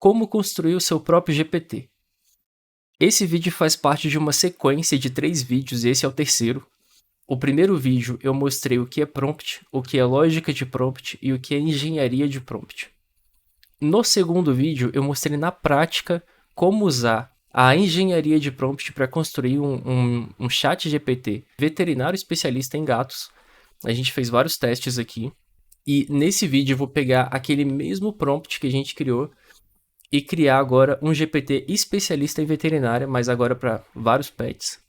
como construir o seu próprio GPT. Esse vídeo faz parte de uma sequência de 3 vídeos e esse é o terceiro. O primeiro vídeo eu mostrei o que é prompt, o que é lógica de prompt e o que é engenharia de prompt. No segundo vídeo eu mostrei na prática como usar a engenharia de prompt para construir um chat GPT veterinário especialista em gatos. A gente fez vários testes aqui. E nesse vídeo eu vou pegar aquele mesmo prompt que a gente criou e criar agora um GPT especialista em veterinária, mas agora para vários pets.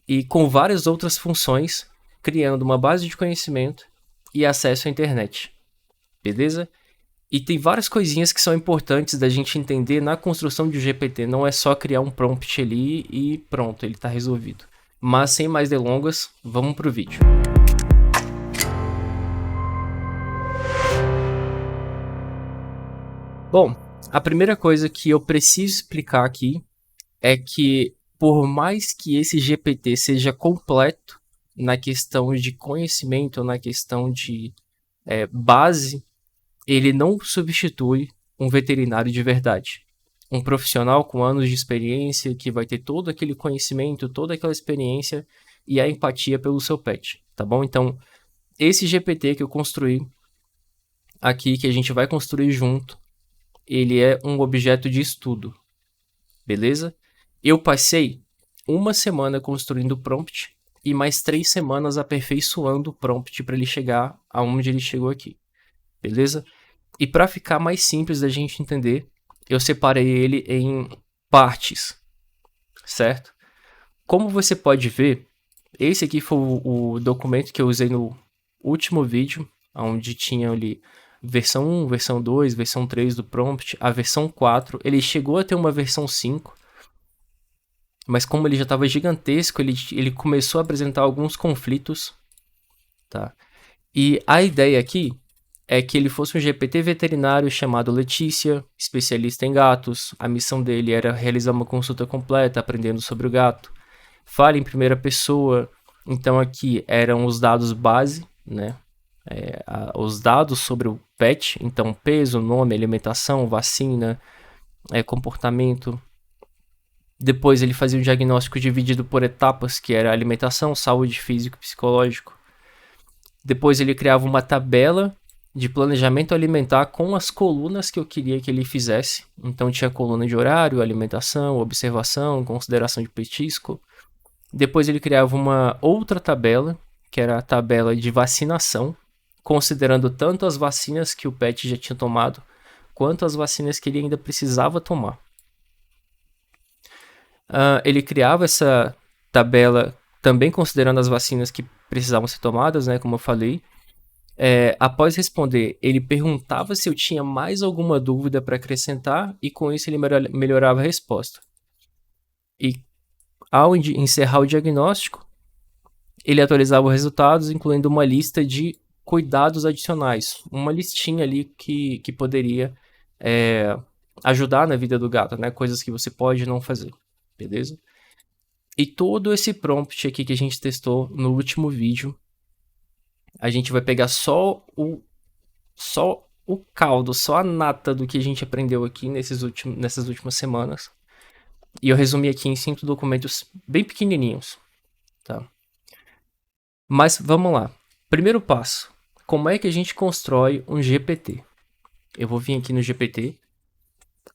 E com várias outras funções, criando uma base de conhecimento e acesso à internet. Beleza? E tem várias coisinhas que são importantes da gente entender na construção de um GPT. Não é só criar um prompt ali e pronto, ele está resolvido. Mas sem mais delongas, vamos pro vídeo. Bom, a primeira coisa que eu preciso explicar aqui é que, por mais que esse GPT seja completo na questão de conhecimento, na questão de base, ele não substitui um veterinário de verdade. Um profissional com anos de experiência, que vai ter todo aquele conhecimento, toda aquela experiência e a empatia pelo seu pet, tá bom? Então, esse GPT que eu construí aqui, que a gente vai construir junto, ele é um objeto de estudo, beleza? Eu passei 1 semana construindo o prompt e mais 3 semanas aperfeiçoando o prompt para ele chegar aonde ele chegou aqui, beleza? E para ficar mais simples da gente entender, eu separei ele em partes, certo? Como você pode ver, esse aqui foi o documento que eu usei no último vídeo, onde tinha ali versão 1, versão 2, versão 3 do prompt, a versão 4, ele chegou a ter uma versão 5, mas como ele já estava gigantesco, ele começou a apresentar alguns conflitos, tá? E a ideia aqui é que ele fosse um GPT veterinário chamado Letícia, especialista em gatos. A missão dele era realizar uma consulta completa, aprendendo sobre o gato. Fala em primeira pessoa, então aqui eram os dados base, né? Os dados sobre o pet, então peso, nome, alimentação, vacina, comportamento. Depois ele fazia um diagnóstico dividido por etapas, que era alimentação, saúde, físico e psicológico. Depois ele criava uma tabela de planejamento alimentar com as colunas que eu queria que ele fizesse. Então tinha coluna de horário, alimentação, observação, consideração de petisco. Depois ele criava uma outra tabela, que era a tabela de vacinação, considerando tanto as vacinas que o pet já tinha tomado, quanto as vacinas que ele ainda precisava tomar. Ele criava essa tabela também considerando as vacinas que precisavam ser tomadas, né, como eu falei. Após responder, ele perguntava se eu tinha mais alguma dúvida para acrescentar e com isso ele melhorava a resposta. E ao encerrar o diagnóstico, ele atualizava os resultados, incluindo uma lista de cuidados adicionais, uma listinha ali que poderia ajudar na vida do gato, né? Coisas que você pode não fazer, beleza? E todo esse prompt aqui que a gente testou no último vídeo, a gente vai pegar só o caldo, só a nata do que a gente aprendeu aqui nessas últimas semanas. E eu resumi aqui em 5 documentos bem pequenininhos, tá? Mas vamos lá. Primeiro passo. Como é que a gente constrói um GPT? Eu vou vir aqui no GPT.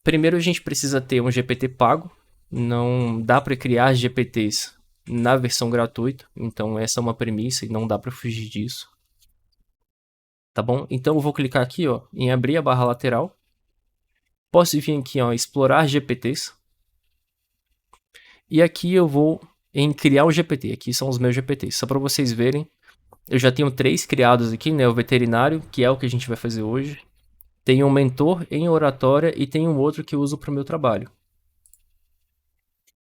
Primeiro a gente precisa ter um GPT pago. Não dá para criar GPTs na versão gratuita. Então essa é uma premissa e não dá para fugir disso. Tá bom? Então eu vou clicar aqui, ó, em abrir a barra lateral. Posso vir aqui, ó, explorar GPTs. E aqui eu vou em criar um GPT. Aqui são os meus GPTs. Só para vocês verem. Eu já tenho 3 criados aqui, né? O veterinário, que é o que a gente vai fazer hoje. Tenho um mentor em oratória e tenho um outro que eu uso para o meu trabalho.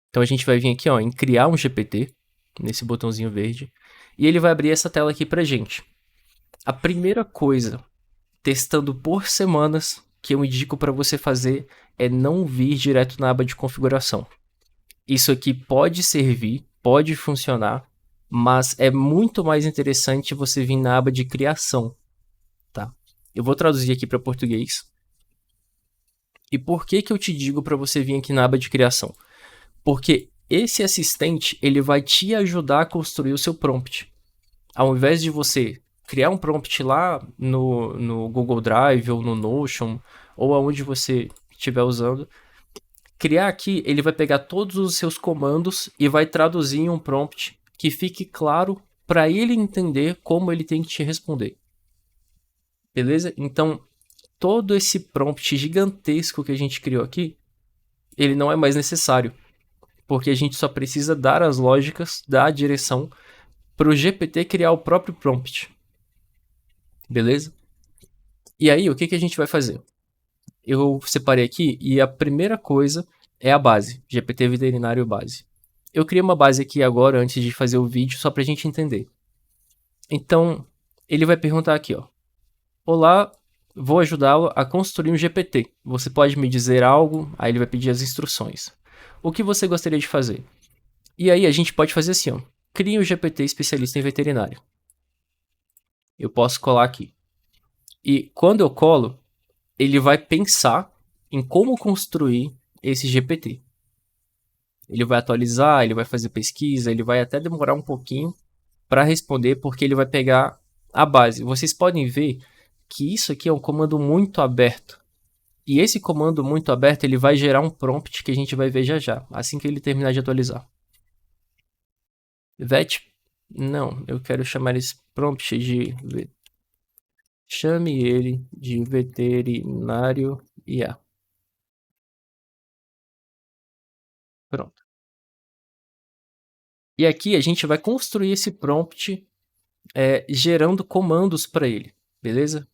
Então a gente vai vir aqui, ó, em criar um GPT, nesse botãozinho verde. E ele vai abrir essa tela aqui pra gente. A primeira coisa, testando por semanas, que eu indico para você fazer é não vir direto na aba de configuração. Isso aqui pode servir, pode funcionar, mas é muito mais interessante você vir na aba de criação, tá? Eu vou traduzir aqui para português. E por que que eu te digo para você vir aqui na aba de criação? Porque esse assistente, ele vai te ajudar a construir o seu prompt. Ao invés de você criar um prompt lá no Google Drive ou no Notion, ou aonde você estiver usando, criar aqui, ele vai pegar todos os seus comandos e vai traduzir em um prompt que fique claro para ele entender como ele tem que te responder. Beleza? Então, todo esse prompt gigantesco que a gente criou aqui, ele não é mais necessário, porque a gente só precisa dar as lógicas, dar a direção para o GPT criar o próprio prompt. Beleza? E aí, o que a gente vai fazer? Eu separei aqui e a primeira coisa é a base, GPT veterinário base. Eu criei uma base aqui agora, antes de fazer o vídeo, só pra gente entender. Então, ele vai perguntar aqui, ó. Olá, vou ajudá-lo a construir um GPT. Você pode me dizer algo? Aí ele vai pedir as instruções. O que você gostaria de fazer? E aí a gente pode fazer assim, ó. Crie um GPT especialista em veterinário. Eu posso colar aqui. E quando eu colo, ele vai pensar em como construir esse GPT. Ele vai atualizar, ele vai fazer pesquisa, ele vai até demorar um pouquinho para responder, porque ele vai pegar a base. Vocês podem ver que isso aqui é um comando muito aberto. E esse comando muito aberto, ele vai gerar um prompt que a gente vai ver já já, assim que ele terminar de atualizar. Vet, não, eu quero chamar esse prompt de... Chame ele de veterinário IA. Pronto. E aqui a gente vai construir esse prompt gerando comandos para ele, beleza?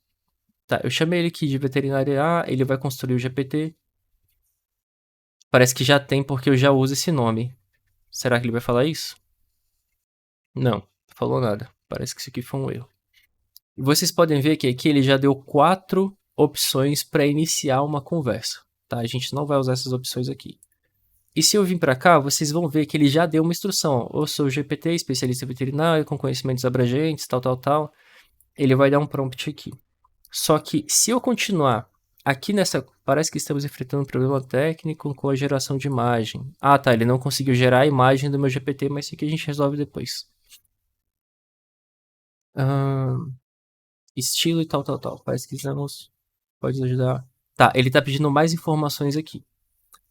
Tá, eu chamei ele aqui de veterinário IA, ele vai construir o GPT. Parece que já tem porque eu já uso esse nome. Será que ele vai falar isso? Não, não falou nada. Parece que isso aqui foi um erro. E vocês podem ver que aqui ele já deu 4 opções para iniciar uma conversa. Tá? A gente não vai usar essas opções aqui. E se eu vir para cá, vocês vão ver que ele já deu uma instrução. Eu sou GPT, especialista veterinário, com conhecimentos abrangentes, tal, tal, tal. Ele vai dar um prompt aqui. Só que se eu continuar aqui nessa... Parece que estamos enfrentando um problema técnico com a geração de imagem. Ah, tá. Ele não conseguiu gerar a imagem do meu GPT, mas isso aqui a gente resolve depois. Estilo e tal, tal, tal. Pesquisamos. Pode ajudar. Tá, ele tá pedindo mais informações aqui.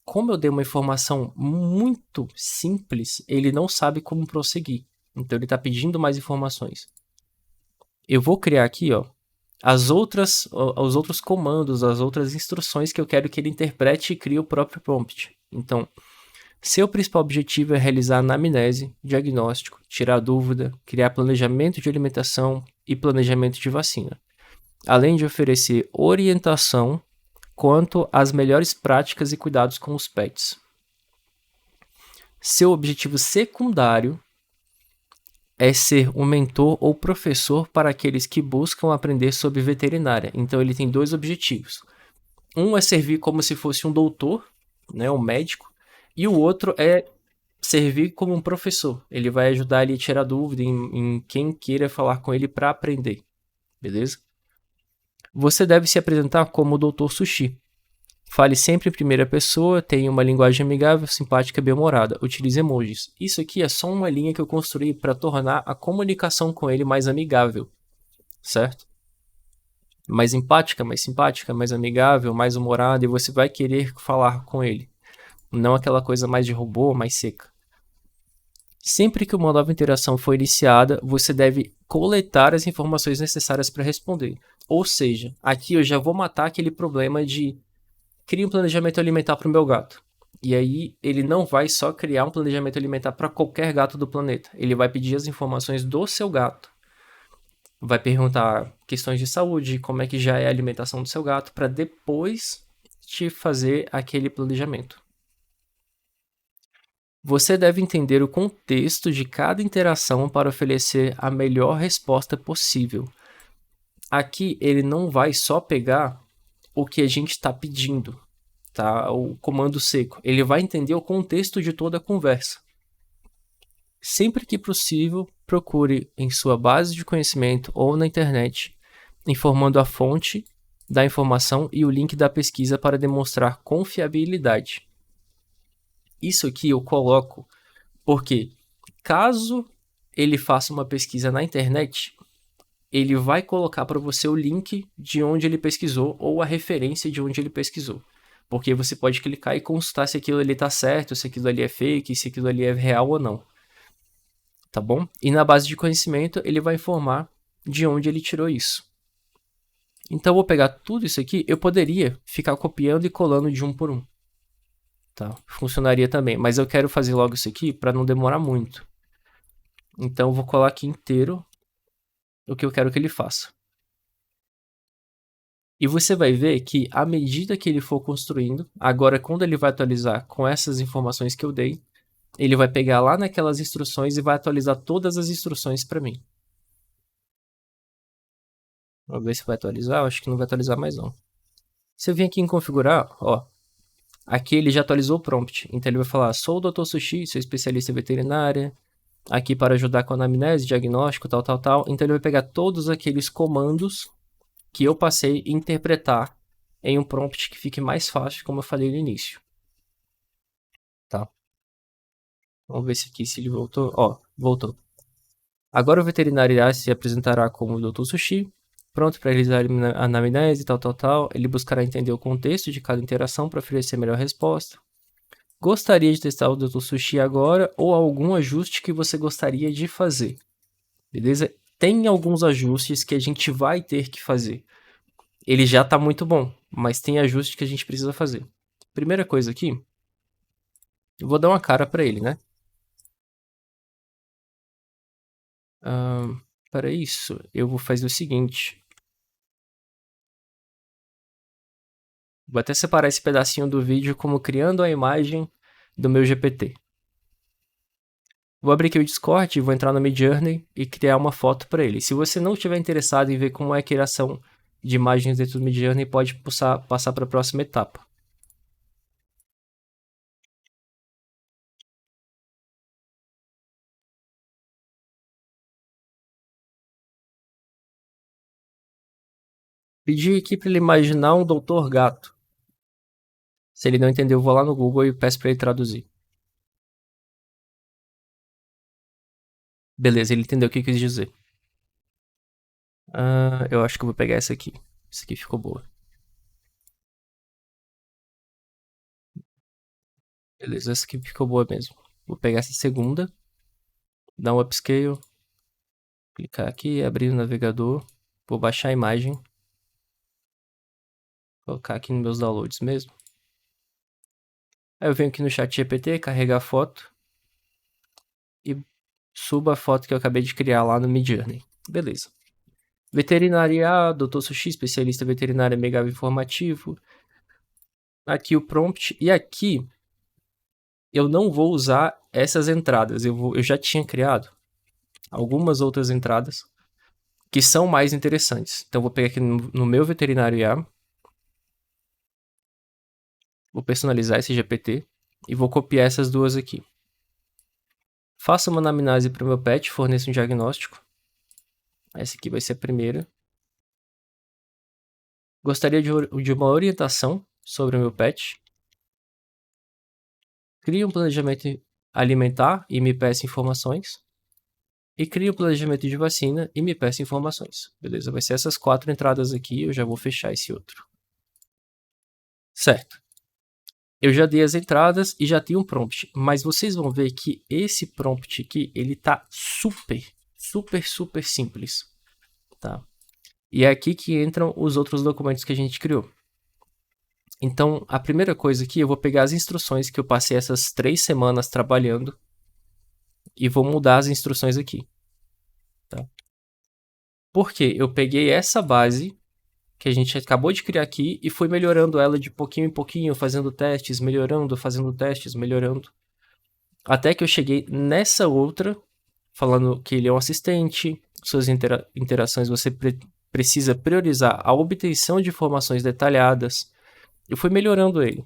Como eu dei uma informação muito simples, ele não sabe como prosseguir. Então ele tá pedindo mais informações. Eu vou criar aqui, ó, os outros comandos, as outras instruções que eu quero que ele interprete e crie o próprio prompt. Então, seu principal objetivo é realizar anamnese, diagnóstico, tirar dúvida, criar planejamento de alimentação e planejamento de vacina, além de oferecer orientação quanto às melhores práticas e cuidados com os pets. Seu objetivo secundário é ser um mentor ou professor para aqueles que buscam aprender sobre veterinária. Então ele tem 2 objetivos. Um é servir como se fosse um doutor, né, um médico, e o outro é servir como um professor. Ele vai ajudar ele a tirar dúvida em quem queira falar com ele para aprender, beleza? Você deve se apresentar como o Dr. Sushi. Fale sempre em primeira pessoa, tenha uma linguagem amigável, simpática e bem-humorada. Utilize emojis. Isso aqui é só uma linha que eu construí para tornar a comunicação com ele mais amigável, certo? Mais empática, mais simpática, mais amigável, mais humorada, e você vai querer falar com ele. Não aquela coisa mais de robô, mais seca. Sempre que uma nova interação for iniciada, você deve coletar as informações necessárias para responder. Ou seja, aqui eu já vou matar aquele problema de cria um planejamento alimentar para o meu gato. E aí ele não vai só criar um planejamento alimentar para qualquer gato do planeta. Ele vai pedir as informações do seu gato. Vai perguntar questões de saúde, como é que já é a alimentação do seu gato, para depois te fazer aquele planejamento. Você deve entender o contexto de cada interação para oferecer a melhor resposta possível. Aqui ele não vai só pegar o que a gente está pedindo, tá? O comando seco. Ele vai entender o contexto de toda a conversa. Sempre que possível, procure em sua base de conhecimento ou na internet, informando a fonte da informação e o link da pesquisa para demonstrar confiabilidade. Isso aqui eu coloco porque, caso ele faça uma pesquisa na internet, ele vai colocar para você o link de onde ele pesquisou ou a referência de onde ele pesquisou. Porque você pode clicar e consultar se aquilo ali está certo, se aquilo ali é fake, se aquilo ali é real ou não. Tá bom? E na base de conhecimento, ele vai informar de onde ele tirou isso. Então, eu vou pegar tudo isso aqui, eu poderia ficar copiando e colando de um por um. Tá? Funcionaria também, mas eu quero fazer logo isso aqui para não demorar muito. Então, eu vou colar aqui inteiro o que eu quero que ele faça. E você vai ver que, à medida que ele for construindo, agora quando ele vai atualizar com essas informações que eu dei, ele vai pegar lá naquelas instruções e vai atualizar todas as instruções para mim. Vamos ver se vai atualizar. Eu acho que não vai atualizar mais não. Se eu vir aqui em configurar, ó, aqui ele já atualizou o prompt. Então ele vai falar, sou o Dr. Sushi, sou especialista em veterinária, aqui para ajudar com anamnese, diagnóstico, tal, tal, tal. Então ele vai pegar todos aqueles comandos que eu passei e interpretar em um prompt que fique mais fácil, como eu falei no início. Tá? Vamos ver se aqui se ele voltou. Ó, voltou. Agora o veterinário irá se apresentará como o Dr. Sushi, pronto para realizar a anamnese, tal, tal, tal. Ele buscará entender o contexto de cada interação para oferecer a melhor resposta. Gostaria de testar o Dr. Sushi agora ou algum ajuste que você gostaria de fazer? Beleza? Tem alguns ajustes que a gente vai ter que fazer. Ele já está muito bom, mas tem ajustes que a gente precisa fazer. Primeira coisa aqui, eu vou dar uma cara para ele, né? Para isso, eu vou fazer o seguinte. Vou até separar esse pedacinho do vídeo como criando a imagem do meu GPT. Vou abrir aqui o Discord, vou entrar no Midjourney e criar uma foto para ele. Se você não estiver interessado em ver como é a criação de imagens dentro do Midjourney, pode passar para a próxima etapa. Pedi aqui para ele imaginar um doutor gato. Se ele não entendeu, eu vou lá no Google e peço para ele traduzir. Beleza, ele entendeu o que eu quis dizer. Eu acho que eu vou pegar essa aqui. Essa aqui ficou boa. Beleza, essa aqui ficou boa mesmo. Vou pegar essa segunda. Dar um upscale. Clicar aqui, abrir o navegador. Vou baixar a imagem. Colocar aqui nos meus downloads mesmo. Aí eu venho aqui no chat GPT, carregar a foto. E subo a foto que eu acabei de criar lá no Midjourney. Beleza. Veterinária, Dr. Sushi, especialista veterinário amigável informativo. Aqui o prompt. E aqui eu não vou usar essas entradas. Eu já tinha criado algumas outras entradas que são mais interessantes. Então vou pegar aqui no meu veterinário IA. Vou personalizar esse GPT e vou copiar essas duas aqui. Faça uma anamnese para o meu pet, forneça um diagnóstico. Essa aqui vai ser a primeira. Gostaria de uma orientação sobre o meu pet. Crie um planejamento alimentar e me peça informações. E crie um planejamento de vacina e me peça informações. Beleza? Vai ser essas 4 entradas aqui. Eu já vou fechar esse outro. Certo. Eu já dei as entradas e já tenho um prompt. Mas vocês vão ver que esse prompt aqui, ele tá super simples. Tá? E é aqui que entram os outros documentos que a gente criou. Então, a primeira coisa aqui, eu vou pegar as instruções que eu passei essas 3 semanas trabalhando e vou mudar as instruções aqui. Tá? Porque eu peguei essa base que a gente acabou de criar aqui e fui melhorando ela de pouquinho em pouquinho, fazendo testes, melhorando, fazendo testes, melhorando. Até que eu cheguei nessa outra, falando que ele é um assistente, suas interações você precisa priorizar a obtenção de informações detalhadas. Eu fui melhorando ele.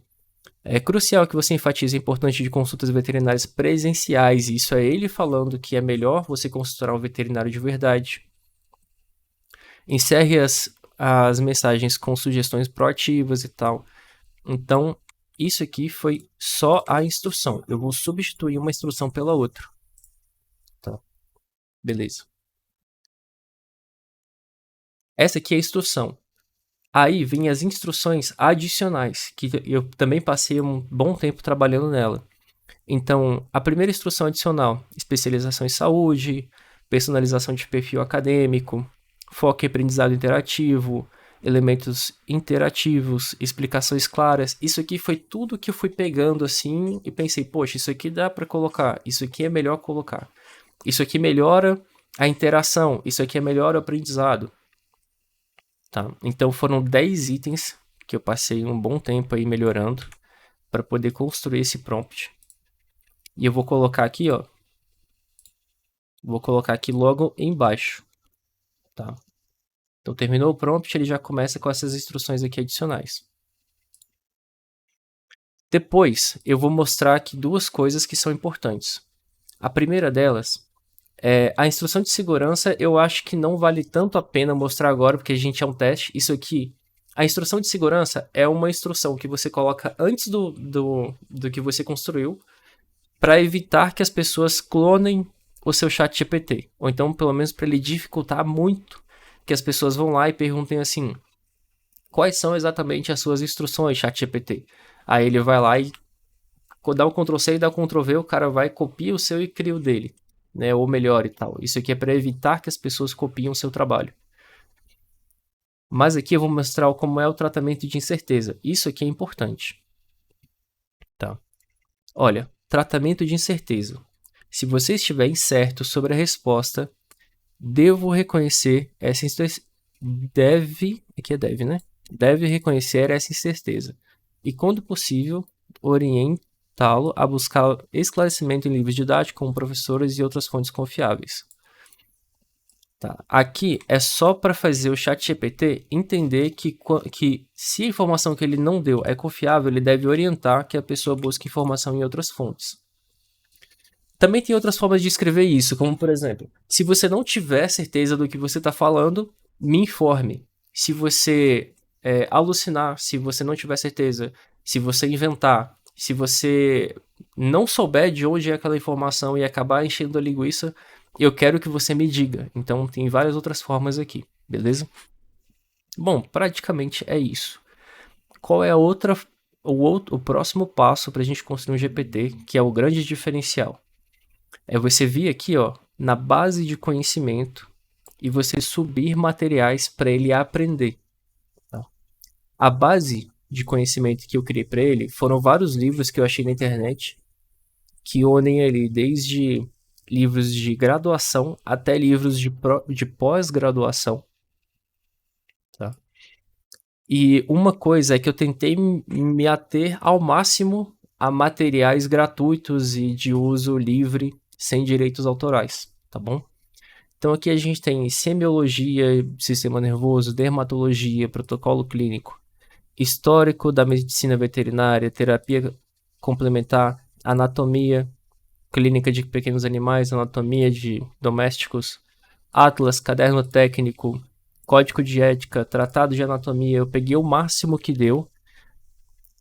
É crucial que você enfatize a importância de consultas veterinárias presenciais. Isso é ele falando que é melhor você consultar um veterinário de verdade. Encerre as mensagens com sugestões proativas e tal. Então, isso aqui foi só a instrução. Eu vou substituir uma instrução pela outra. Tá, beleza. Essa aqui é a instrução. Aí vem as instruções adicionais, que eu também passei um bom tempo trabalhando nela. Então, a primeira instrução adicional, especialização em saúde, personalização de perfil acadêmico, foco em aprendizado interativo, elementos interativos, explicações claras. Isso aqui foi tudo que eu fui pegando assim e pensei, poxa, isso aqui dá para colocar, isso aqui é melhor colocar. Isso aqui melhora a interação, isso aqui é melhor o aprendizado. Tá? Então foram 10 itens que eu passei um bom tempo aí melhorando para poder construir esse prompt. E eu vou colocar aqui, ó. Vou colocar aqui logo embaixo. Tá? Então terminou o prompt, ele já começa com essas instruções aqui adicionais. Depois eu vou mostrar aqui duas coisas que são importantes. A primeira delas é a instrução de segurança. Eu acho que não vale tanto a pena mostrar agora, porque a gente é um teste. Isso aqui, a instrução de segurança é uma instrução que você coloca antes do que você construiu para evitar que as pessoas clonem o seu chat GPT. Ou então, pelo menos, para ele dificultar muito que as pessoas vão lá e perguntem assim: quais são exatamente as suas instruções, chat GPT? Aí ele vai lá e dá um Ctrl+C e dá um Ctrl+V, o cara vai, copia o seu e cria o dele, né? Ou melhor e tal. Isso aqui é para evitar que as pessoas copiem o seu trabalho. Mas aqui eu vou mostrar como é o tratamento de incerteza. Isso aqui é importante. Tá? Olha, tratamento de incerteza. Se você estiver incerto sobre a resposta, devo reconhecer essa incerteza. Aqui é deve, né? Deve reconhecer essa incerteza. E, quando possível, orientá-lo a buscar esclarecimento em livros didáticos com professores e outras fontes confiáveis. Tá. Aqui é só para fazer o ChatGPT entender que se a informação que ele não deu é confiável, ele deve orientar que a pessoa busque informação em outras fontes. Também tem outras formas de escrever isso, como por exemplo, se você não tiver certeza do que você está falando, me informe. Se você alucinar, se você não tiver certeza, se você inventar, se você não souber de onde é aquela informação e acabar enchendo a linguiça, eu quero que você me diga. Então tem várias outras formas aqui, beleza? Bom, praticamente é isso. Qual é o próximo passo para a gente construir um GPT, que é o grande diferencial? É você vir aqui, ó, na base de conhecimento e você subir materiais para ele aprender. Tá? A base de conhecimento que eu criei para ele foram vários livros que eu achei na internet que unem ali desde livros de graduação até livros de pós-graduação. Tá? E uma coisa é que eu tentei me ater ao máximo a materiais gratuitos e de uso livre, sem direitos autorais, tá bom? Então aqui a gente tem semiologia, sistema nervoso, dermatologia, protocolo clínico, histórico da medicina veterinária, terapia complementar, anatomia, clínica de pequenos animais, anatomia de domésticos, atlas, caderno técnico, código de ética, tratado de anatomia. Eu peguei o máximo que deu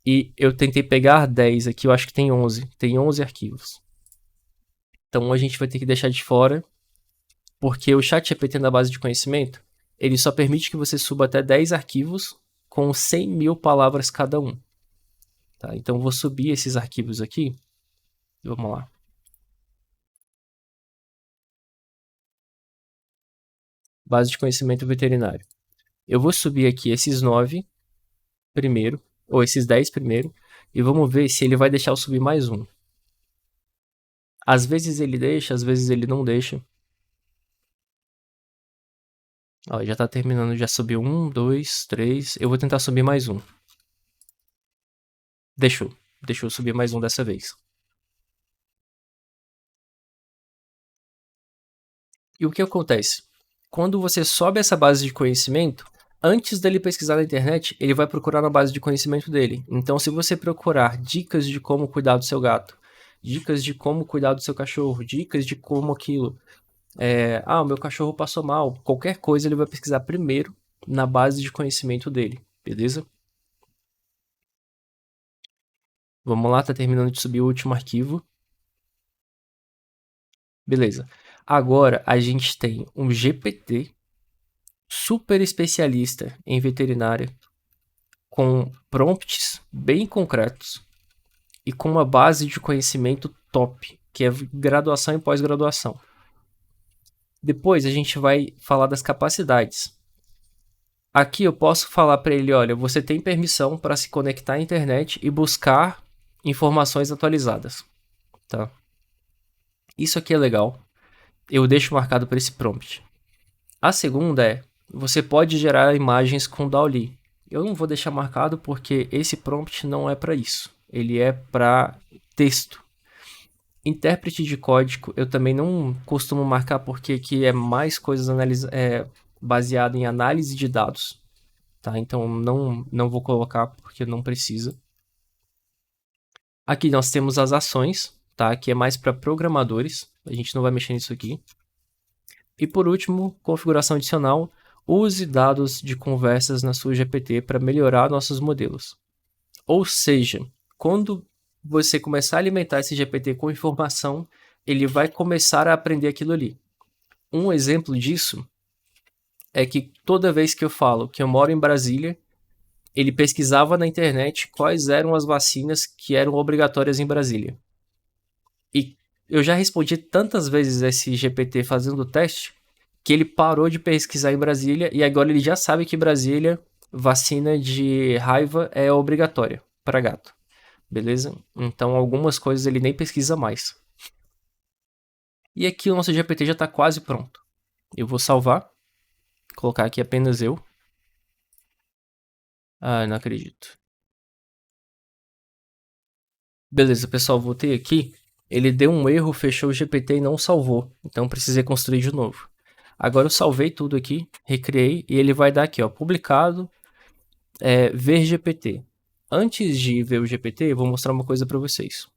e eu tentei pegar 10 aqui, eu acho que tem 11. Tem 11 arquivos. Então a gente vai ter que deixar de fora, porque o ChatGPT na base de conhecimento, ele só permite que você suba até 10 arquivos com 100 mil palavras cada um. Tá? Então eu vou subir esses arquivos aqui. Vamos lá. Base de conhecimento veterinário. Eu vou subir aqui esses 9 primeiro, ou esses 10 primeiro, e vamos ver se ele vai deixar eu subir mais um. Às vezes ele deixa, às vezes ele não deixa. Ó, já tá terminando, já subiu 1, 2, 3. Eu vou tentar subir mais um. Deixou eu subir mais um dessa vez. E o que acontece? Quando você sobe essa base de conhecimento, antes dele pesquisar na internet, ele vai procurar na base de conhecimento dele. Então, se você procurar dicas de como cuidar do seu gato, dicas de como cuidar do seu cachorro, dicas de como aquilo, o meu cachorro passou mal, qualquer coisa ele vai pesquisar primeiro na base de conhecimento dele, beleza? Vamos lá, tá terminando de subir o último arquivo. Beleza. Agora a gente tem um GPT super especialista em veterinária, com prompts bem concretos e com uma base de conhecimento top, que é graduação e pós-graduação. Depois a gente vai falar das capacidades. Aqui eu posso falar para ele, olha, você tem permissão para se conectar à internet e buscar informações atualizadas, tá? Isso aqui é legal. Eu deixo marcado para esse prompt. A segunda é, você pode gerar imagens com DALL-E. Eu não vou deixar marcado porque esse prompt não é para isso. Ele é para texto. Intérprete de código eu também não costumo marcar porque aqui é mais coisas baseado em análise de dados. Tá? Então não vou colocar porque não precisa. Aqui nós temos as ações, tá? Que é mais para programadores. A gente não vai mexer nisso aqui. E por último, configuração adicional. Use dados de conversas na sua GPT para melhorar nossos modelos. Ou seja, quando você começar a alimentar esse GPT com informação, ele vai começar a aprender aquilo ali. Um exemplo disso é que toda vez que eu falo que eu moro em Brasília, ele pesquisava na internet quais eram as vacinas que eram obrigatórias em Brasília. E eu já respondi tantas vezes esse GPT fazendo o teste que ele parou de pesquisar em Brasília e agora ele já sabe que Brasília, vacina de raiva é obrigatória para gato. Beleza? Então algumas coisas ele nem pesquisa mais. E aqui o nosso GPT já está quase pronto. Eu vou salvar, colocar aqui apenas eu. Ah, não acredito. Beleza, pessoal, voltei aqui. Ele deu um erro, fechou o GPT e não salvou. Então precisei construir de novo. Agora eu salvei tudo aqui, recriei e ele vai dar aqui, ó, publicado, ver GPT. Antes de ver o GPT, eu vou mostrar uma coisa para vocês.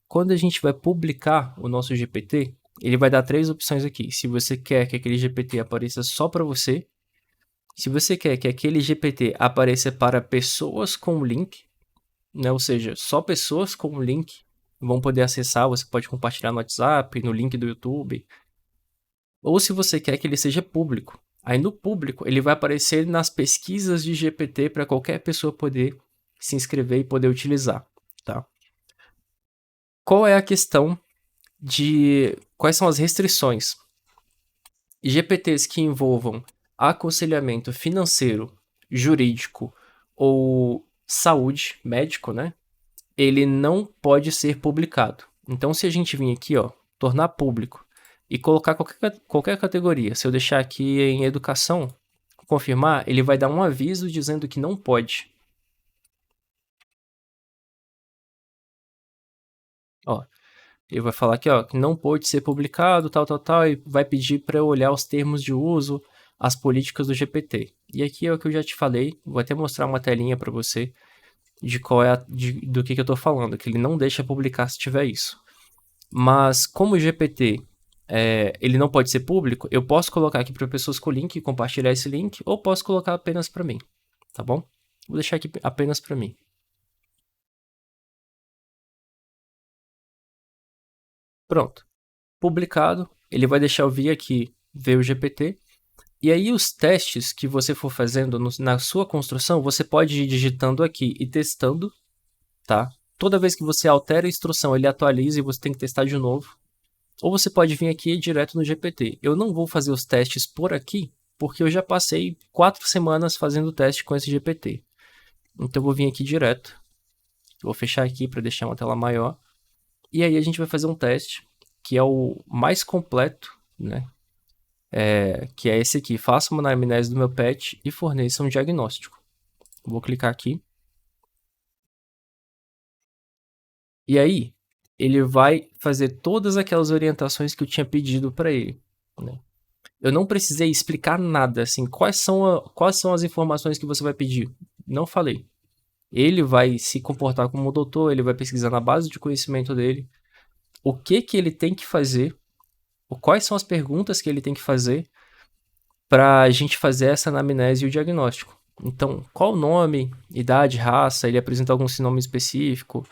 Quando a gente vai publicar o nosso GPT, ele vai dar 3 opções aqui. Se você quer que aquele GPT apareça só para você, se você quer que aquele GPT apareça para pessoas com link, né? Ou seja, só pessoas com link vão poder acessar, você pode compartilhar no WhatsApp, no link do YouTube. Ou se você quer que ele seja público. Aí no público, ele vai aparecer nas pesquisas de GPT para qualquer pessoa poder se inscrever e poder utilizar, tá? Qual é a questão de quais são as restrições? GPTs que envolvam aconselhamento financeiro, jurídico ou saúde, médico, né? Ele não pode ser publicado. Então, se a gente vir aqui, ó, tornar público e colocar qualquer categoria, se eu deixar aqui em educação, confirmar, ele vai dar um aviso dizendo que não pode. Ó, ele vai falar aqui, ó, que não pode ser publicado, tal, e vai pedir para eu olhar os termos de uso, as políticas do GPT. E aqui é o que eu já te falei, vou até mostrar uma telinha para você de qual é do que eu tô falando, que ele não deixa publicar se tiver isso. Mas como o GPT ele não pode ser público, eu posso colocar aqui para pessoas com link, compartilhar esse link, ou posso colocar apenas para mim, tá bom? Vou deixar aqui apenas para mim. Pronto. Publicado, ele vai deixar eu vir aqui ver o GPT. E aí os testes que você for fazendo na sua construção, você pode ir digitando aqui e testando, tá? Toda vez que você altera a instrução, ele atualiza e você tem que testar de novo. Ou você pode vir aqui direto no GPT. Eu não vou fazer os testes por aqui, porque eu já passei 4 semanas fazendo teste com esse GPT. Então eu vou vir aqui direto. Vou fechar aqui para deixar uma tela maior. E aí a gente vai fazer um teste, que é o mais completo, né? Que é esse aqui. Faça uma anamnese do meu pet e forneça um diagnóstico. Vou clicar aqui. E aí, ele vai fazer todas aquelas orientações que eu tinha pedido para ele, né? Eu não precisei explicar nada, assim, quais são as informações que você vai pedir. Não falei. Ele vai se comportar como doutor, ele vai pesquisar na base de conhecimento dele o que ele tem que fazer, quais são as perguntas que ele tem que fazer para a gente fazer essa anamnese e o diagnóstico. Então, qual o nome, idade, raça, ele apresenta algum sinoma específico,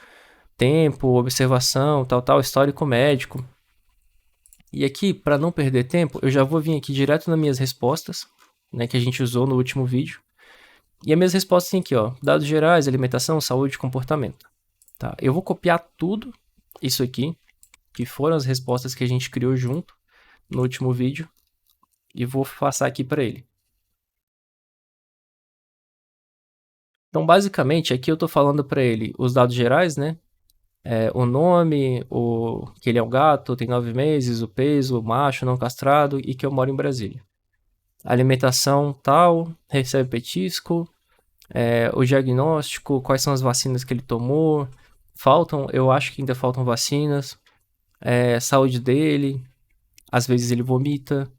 tempo, observação, tal, histórico médico. E aqui, para não perder tempo, eu já vou vir aqui direto nas minhas respostas, né, que a gente usou no último vídeo. E as minhas respostas têm aqui, ó, dados gerais, alimentação, saúde e comportamento. Tá? Eu vou copiar tudo isso aqui, que foram as respostas que a gente criou junto no último vídeo, e vou passar aqui para ele. Então, basicamente, aqui eu estou falando para ele os dados gerais, né? O nome, que ele é um gato, tem 9 meses, o peso, macho, não castrado e que eu moro em Brasília. Alimentação tal, recebe petisco, o diagnóstico, quais são as vacinas que ele tomou, eu acho que ainda faltam vacinas, saúde dele, às vezes ele vomita,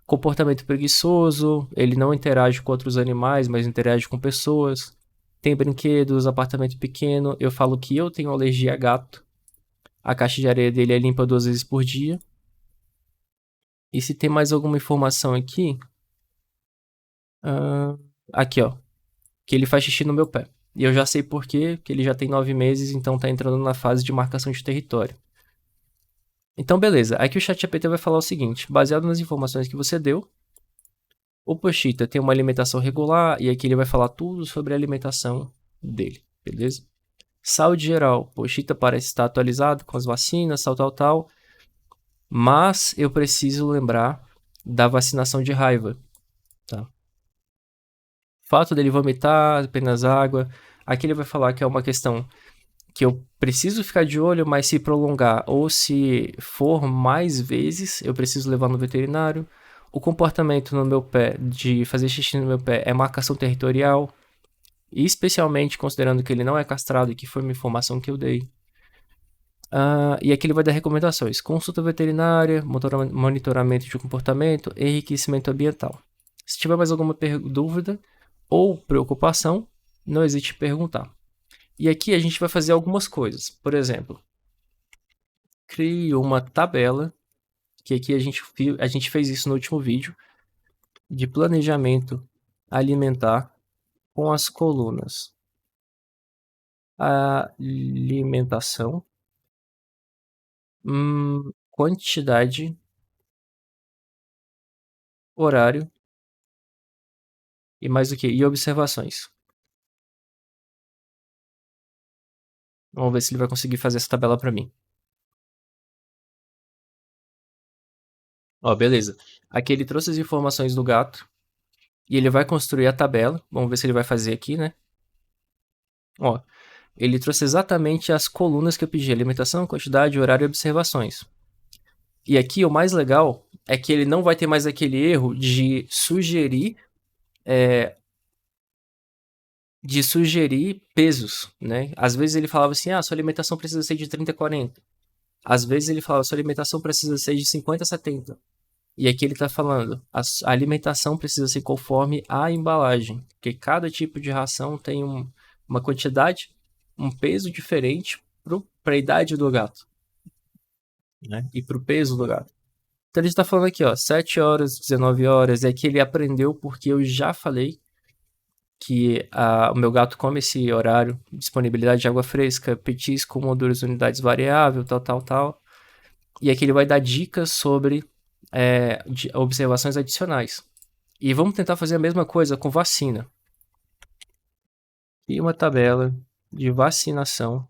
comportamento preguiçoso, ele não interage com outros animais, mas interage com pessoas, tem brinquedos, apartamento pequeno, eu falo que eu tenho alergia a gato, a caixa de areia dele é limpa 2 vezes por dia. E se tem mais alguma informação aqui, aqui ó, que ele faz xixi no meu pé. E eu já sei por quê, que ele já tem 9 meses, então tá entrando na fase de marcação de território. Então, beleza. Aqui o ChatGPT vai falar o seguinte: baseado nas informações que você deu, o Pochita tem uma alimentação regular, e aqui ele vai falar tudo sobre a alimentação dele, beleza? Saúde geral, Pochita parece estar atualizado com as vacinas, tal. Mas eu preciso lembrar da vacinação de raiva, tá? Fato dele vomitar apenas água, aqui ele vai falar que é uma questão que eu preciso ficar de olho, mas se prolongar ou se for mais vezes, eu preciso levar no veterinário. O comportamento no meu pé, de fazer xixi no meu pé, é marcação territorial, e especialmente considerando que ele não é castrado e que foi uma informação que eu dei. E aqui ele vai dar recomendações: consulta veterinária, monitoramento de comportamento, enriquecimento ambiental. Se tiver mais alguma dúvida ou preocupação, não hesite em perguntar. E aqui a gente vai fazer algumas coisas. Por exemplo, crie uma tabela, que aqui a gente fez isso no último vídeo, de planejamento alimentar com as colunas alimentação, quantidade, horário e mais o que? E observações. Vamos ver se ele vai conseguir fazer essa tabela para mim. Ó, beleza. Aqui ele trouxe as informações do gato e ele vai construir a tabela. Vamos ver se ele vai fazer aqui, né? Ó, ele trouxe exatamente as colunas que eu pedi: alimentação, quantidade, horário e observações. E aqui o mais legal é que ele não vai ter mais aquele erro de sugerir pesos, né? Às vezes ele falava assim: sua alimentação precisa ser de 30 a 40. Às vezes ele falava: sua alimentação precisa ser de 50 a 70. E aqui ele está falando: a alimentação precisa ser conforme a embalagem, porque cada tipo de ração tem uma quantidade, um peso diferente para a idade do gato, né? E para o peso do gato. Então ele está falando aqui, ó, 7 horas, 19 horas, é que ele aprendeu porque eu já falei que o meu gato come esse horário, disponibilidade de água fresca, petisco, 1 ou 2 unidades variável, tal. E aqui ele vai dar dicas sobre observações adicionais. E vamos tentar fazer a mesma coisa com vacina. E uma tabela de vacinação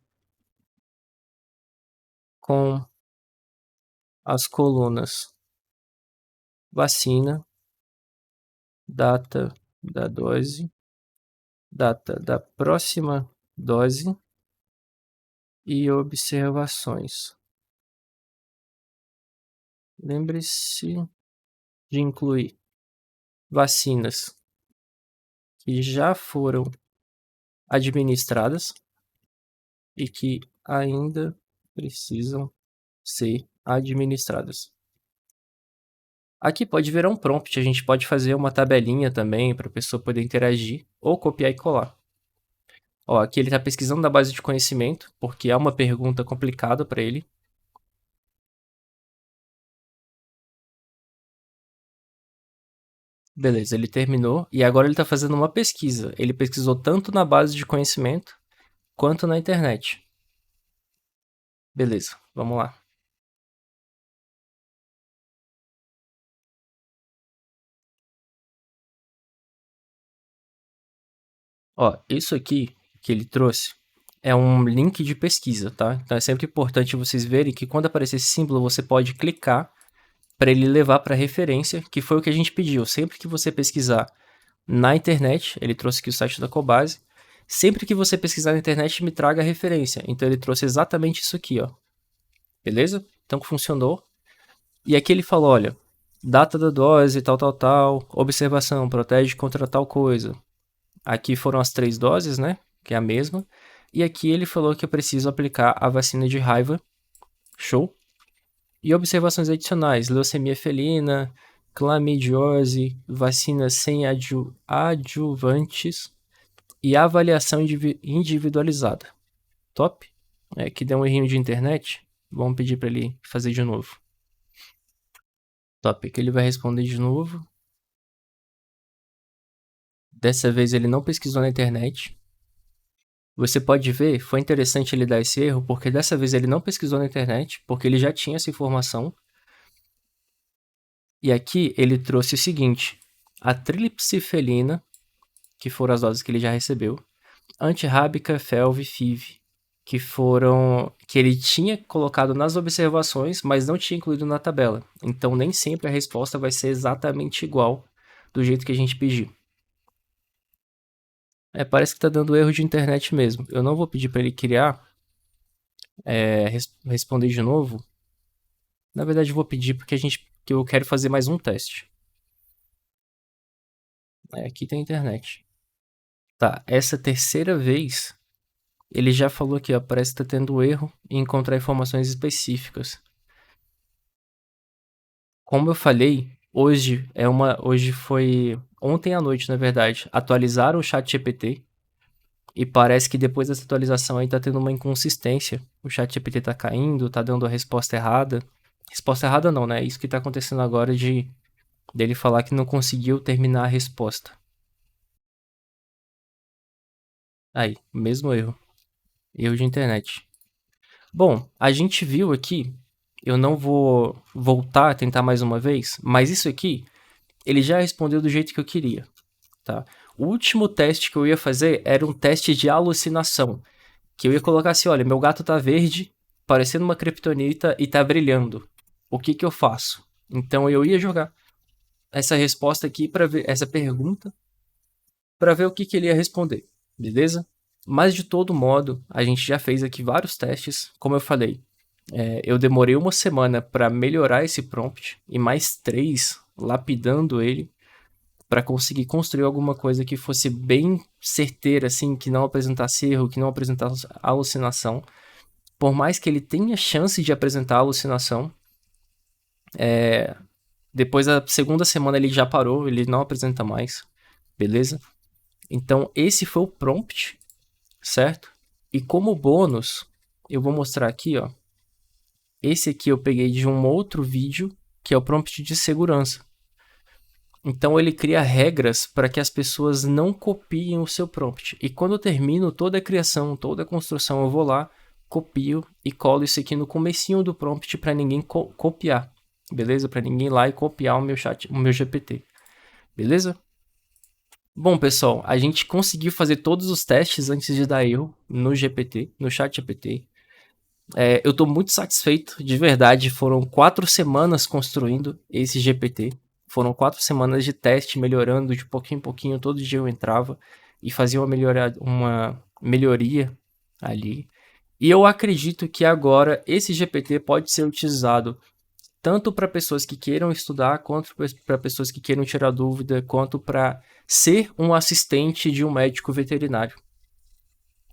com as colunas vacina, data da dose, data da próxima dose e observações. Lembre-se de incluir vacinas que já foram administradas e que ainda precisam ser administradas. Aqui pode virar um prompt, a gente pode fazer uma tabelinha também para a pessoa poder interagir ou copiar e colar. Ó, aqui ele está pesquisando na base de conhecimento, porque é uma pergunta complicada para ele. Beleza, ele terminou e agora ele está fazendo uma pesquisa. Ele pesquisou tanto na base de conhecimento quanto na internet. Beleza, vamos lá. Ó, isso aqui que ele trouxe é um link de pesquisa, tá? Então é sempre importante vocês verem que quando aparecer esse símbolo, você pode clicar para ele levar para referência, que foi o que a gente pediu. Sempre que você pesquisar na internet, ele trouxe aqui o site da Cobase, sempre que você pesquisar na internet, me traga a referência. Então ele trouxe exatamente isso aqui, ó. Beleza? Então funcionou. E aqui ele falou, olha, data da dose, tal, tal, tal, observação, protege contra tal coisa. Aqui foram as 3 doses, né? Que é a mesma. E aqui ele falou que eu preciso aplicar a vacina de raiva. Show. E observações adicionais: leucemia felina, clamidiose, vacina sem adjuvantes e avaliação individualizada. Top? É que deu um errinho de internet. Vamos pedir para ele fazer de novo. Top, que ele vai responder de novo. Dessa vez ele não pesquisou na internet. Você pode ver, foi interessante ele dar esse erro, porque dessa vez ele não pesquisou na internet, porque ele já tinha essa informação. E aqui ele trouxe o seguinte: a tríplice felina, que foram as doses que ele já recebeu, antirrábica, felv e FIV, que ele tinha colocado nas observações, mas não tinha incluído na tabela. Então nem sempre a resposta vai ser exatamente igual do jeito que a gente pediu. Parece que tá dando erro de internet mesmo. Eu não vou pedir para ele criar, responder de novo. Na verdade, eu vou pedir porque que eu quero fazer mais um teste. Aqui tem internet. Tá, essa terceira vez, ele já falou aqui, ó, parece que tá tendo erro em encontrar informações específicas. Como eu falei, hoje foi ontem à noite, na verdade, atualizaram o chat GPT e parece que depois dessa atualização aí tá tendo uma inconsistência. O chat GPT tá caindo, tá dando a resposta errada. Resposta errada não, né? Isso que tá acontecendo agora dele falar que não conseguiu terminar a resposta. Aí, mesmo erro. Erro de internet. Bom, a gente viu aqui, eu não vou voltar a tentar mais uma vez, mas isso aqui, ele já respondeu do jeito que eu queria, tá? O último teste que eu ia fazer era um teste de alucinação, que eu ia colocar assim, olha, meu gato tá verde, parecendo uma criptonita e tá brilhando. O que que eu faço? Então eu ia jogar essa resposta aqui para ver essa pergunta para ver o que que ele ia responder, beleza? Mas de todo modo, a gente já fez aqui vários testes, como eu falei. Eu demorei uma semana para melhorar esse prompt e mais 3 lapidando ele para conseguir construir alguma coisa que fosse bem certeira, assim, que não apresentasse erro, que não apresentasse alucinação. Por mais que ele tenha chance de apresentar alucinação, depois da segunda semana ele já parou, ele não apresenta mais, beleza? Então esse foi o prompt, certo? E como bônus, eu vou mostrar aqui, ó. Esse aqui eu peguei de um outro vídeo, que é o prompt de segurança. Então ele cria regras para que as pessoas não copiem o seu prompt. E quando eu termino toda a criação, toda a construção, eu vou lá, copio e colo isso aqui no comecinho do prompt para ninguém copiar. Beleza? Para ninguém ir lá e copiar o meu GPT. Beleza? Bom, pessoal, a gente conseguiu fazer todos os testes antes de dar erro no GPT, no chat GPT. Eu estou muito satisfeito, de verdade. Foram 4 semanas construindo esse GPT. Foram 4 semanas de teste, melhorando de pouquinho em pouquinho. Todo dia eu entrava e fazia uma melhoria ali. E eu acredito que agora esse GPT pode ser utilizado tanto para pessoas que queiram estudar, quanto para pessoas que queiram tirar dúvida, quanto para ser um assistente de um médico veterinário.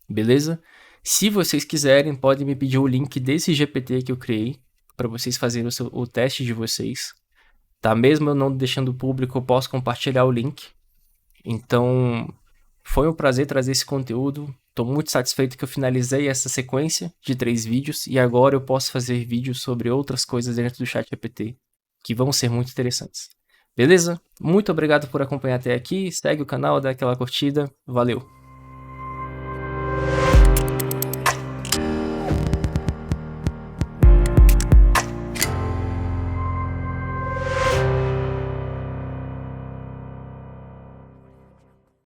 Beleza? Se vocês quiserem, podem me pedir o link desse GPT que eu criei para vocês fazerem o teste de vocês. Tá? Mesmo eu não deixando público, eu posso compartilhar o link. Então, foi um prazer trazer esse conteúdo. Estou muito satisfeito que eu finalizei essa sequência de 3 vídeos e agora eu posso fazer vídeos sobre outras coisas dentro do ChatGPT que vão ser muito interessantes. Beleza? Muito obrigado por acompanhar até aqui. Segue o canal, dá aquela curtida. Valeu!